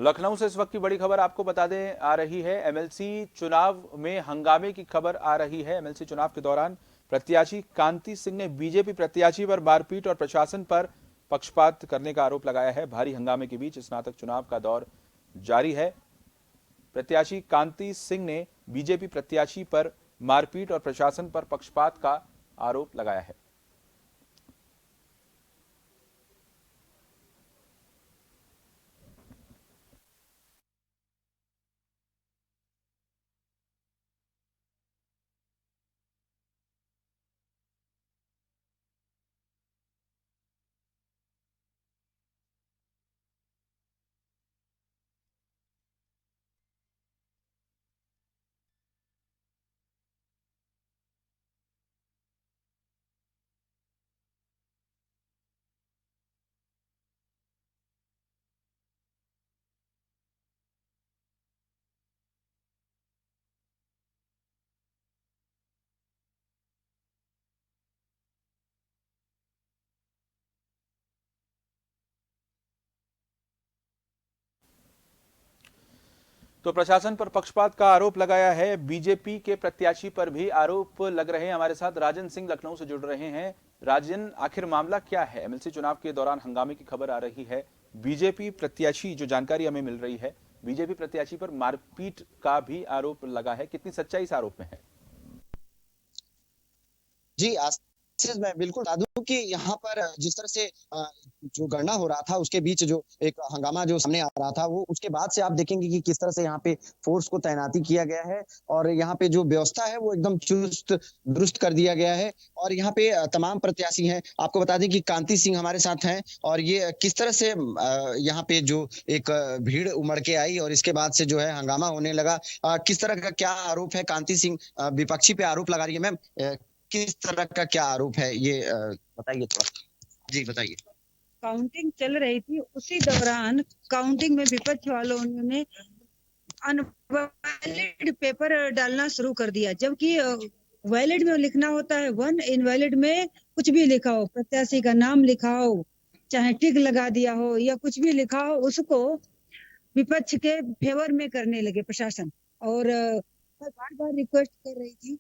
लखनऊ से इस वक्त की बड़ी खबर आपको बता दें आ रही है। एमएलसी चुनाव में हंगामे की खबर आ रही है। एमएलसी चुनाव के दौरान प्रत्याशी कांति सिंह ने बीजेपी प्रत्याशी पर मारपीट और प्रशासन पर पक्षपात करने का आरोप लगाया है। भारी हंगामे के बीच स्नातक चुनाव का दौर जारी है। प्रत्याशी कांति सिंह ने बीजेपी प्रत्याशी पर मारपीट और प्रशासन पर पक्षपात का आरोप लगाया है। तो प्रशासन पर पक्षपात का आरोप लगाया है। बीजेपी के प्रत्याशी पर भी आरोप लग रहे हैं। हमारे साथ राजन सिंह लखनऊ से जुड़ रहे हैं। राजन, आखिर मामला क्या है? एमएलसी चुनाव के दौरान हंगामे की खबर आ रही है। बीजेपी प्रत्याशी, जो जानकारी हमें मिल रही है, बीजेपी प्रत्याशी पर मारपीट का भी आरोप लगा है। कितनी सच्चाई इस आरोप में है? जी, आशीष, मैं बिल्कुल बता दूं कि यहाँ पर जिस तरह से जो गणना हो रहा था उसके बीच जो एक हंगामा जो सामने आ रहा था, वो उसके बाद से आप देखेंगे कि किस तरह से यहाँ पे फोर्स को तैनाती किया गया है और यहाँ पे जो व्यवस्था है वो एकदम चुस्त दुरुस्त कर दिया गया है। और यहाँ पे तमाम प्रत्याशी हैं। आपको बता दें कि कांति सिंह हमारे साथ हैं और ये किस तरह से यहाँ पे जो एक भीड़ उमड़ के आई और इसके बाद से जो है हंगामा होने लगा। किस तरह का क्या आरोप है? कांति सिंह विपक्षी पे आरोप लगा रही है। मैम, किस तरह का क्या आरोप है ये बताइए थोड़ा। जी बताइए। काउंटिंग चल रही थी, उसी दौरान काउंटिंग में विपक्ष वालों ने अनवैलिड पेपर डालना शुरू कर दिया, जबकि वैलिड में लिखना होता है 1, इनवैलिड में कुछ भी लिखा हो, प्रत्याशी का नाम लिखा हो, चाहे टिक लगा दिया हो या कुछ भी लिखा हो, उसको विपक्ष के फेवर में करने लगे प्रशासन। और मैं बार बार रिक्वेस्ट कर रही थी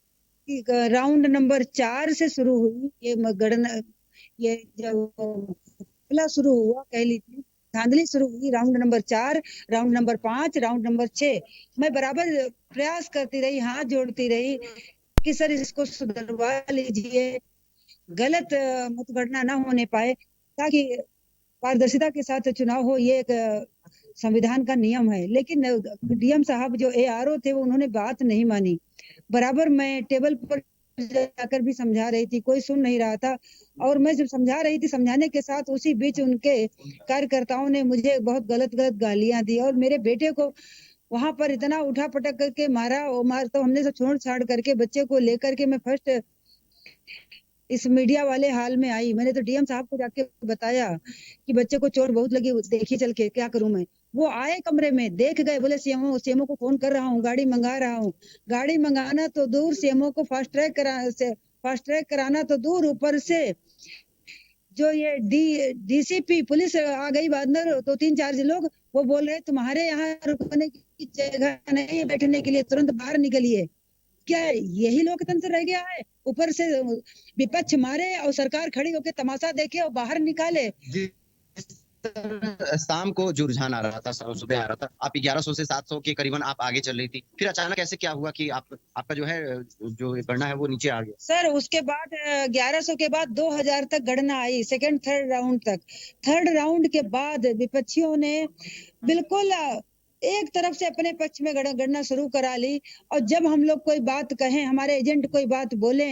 कि राउंड नंबर 4 से शुरू हुई ये गणना, ये जब शुरू हुआ, कह लीजिए धांधली शुरू हुई round number 4, round number 5, round number 6। मैं बराबर प्रयास करती रही, हाथ जोड़ती रही कि सर इसको सुधरवा लीजिए, गलत मतगणना ना होने पाए, ताकि पारदर्शिता के साथ चुनाव हो। ये एक संविधान का नियम है। लेकिन डीएम साहब जो एआरओ थे वो उन्होंने बात नहीं मानी। बराबर मैं टेबल पर जाकर भी समझा रही थी, कोई सुन नहीं रहा था। और मैं जब समझा रही थी, समझाने के साथ उसी बीच उनके कार्यकर्ताओं ने मुझे बहुत गलत गलत गालियां दी और मेरे बेटे को वहां पर इतना उठा पटक करके मारा। और मार तो हमने सब छोड़ छाड़ करके बच्चे को लेकर के मैं फर्स्ट इस मीडिया वाले हाल में आई। मैंने तो डीएम साहब को जाके बताया कि बच्चे को चोट बहुत लगी, देखिए चल के क्या करूं मैं। वो आए कमरे में, देख गए, बोले सीएमओ को फोन कर रहा हूँ, गाड़ी मंगा रहा हूँ। गाड़ी मंगाना तो दूर, सीएमओ को फास्ट ट्रैक कराना तो दूर, ऊपर से जो ये डीसीपी पुलिस आ गई बाद में, तो 3-4 लोग वो बोल रहे तुम्हारे यहाँ रुकने की जगह नहीं है बैठने के लिए, तुरंत बाहर निकलिए। क्या यही लोकतंत्र रह गया है? ऊपर से विपक्ष मारे और सरकार खड़ी होकर तमाशा देखे और बाहर निकाले। शाम को जो रुझान आ रहा था, सुबह आ रहा था, आप 1100 से 700 के करीबन आप आगे चल रही थी, फिर अचानक ऐसे क्या हुआ कि आपका जो है जो गणना है वो नीचे आ गया? सर उसके बाद 1100 के बाद 2000 तक गणना आई, सेकंड थर्ड राउंड तक। थर्ड राउंड के बाद विपक्षियों ने बिल्कुल एक तरफ से अपने पक्ष में गणना शुरू करा ली। और जब हम लोग कोई बात कहें, हमारे एजेंट कोई बात बोले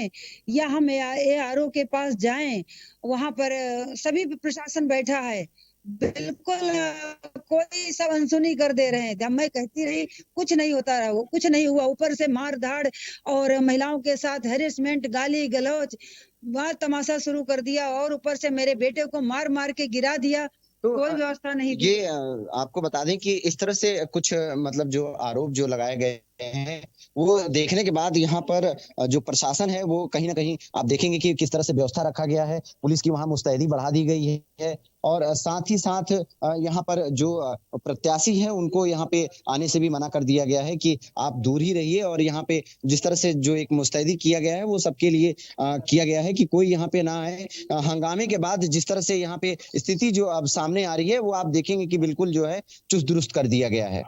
या हम एआरओ के पास जाएं, वहां पर सभी प्रशासन बैठा है, बिल्कुल कोई सब अनसुनी कर दे रहे हैं। जब मैं कहती रही कुछ नहीं होता रहा, वो कुछ नहीं हुआ। ऊपर से मार धाड़ और महिलाओं के साथ हेरेसमेंट, गाली गलौज, मार तमाशा शुरू कर दिया और ऊपर से मेरे बेटे को मार मार के गिरा दिया। तो कोई व्यवस्था नहीं थी। ये आपको बता दें कि इस तरह से कुछ मतलब जो आरोप जो लगाए गए हैं, वो देखने के बाद यहाँ पर जो प्रशासन है वो कहीं न कहीं आप देखेंगे कि किस तरह से व्यवस्था रखा गया है, पुलिस की वहाँ मुस्तैदी बढ़ा दी गई है और साथ ही साथ यहाँ पर जो प्रत्याशी हैं उनको यहाँ पे आने से भी मना कर दिया गया है कि आप दूर ही रहिए और यहाँ पे जिस तरह से जो एक मुस्तैदी किया गया है वो सबके लिए किया गया है कि कोई यहाँ पे ना आए। हंगामे के बाद जिस तरह से यहाँ पे स्थिति जो अब सामने आ रही है वो आप देखेंगे कि बिल्कुल जो है चुस्त दुरुस्त कर दिया गया है।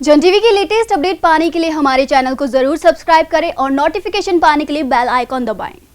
जन टीवी की लेटेस्ट अपडेट पाने के लिए हमारे चैनल को जरूर सब्सक्राइब करें और नोटिफिकेशन पाने के लिए बेल आइकॉन दबाएं।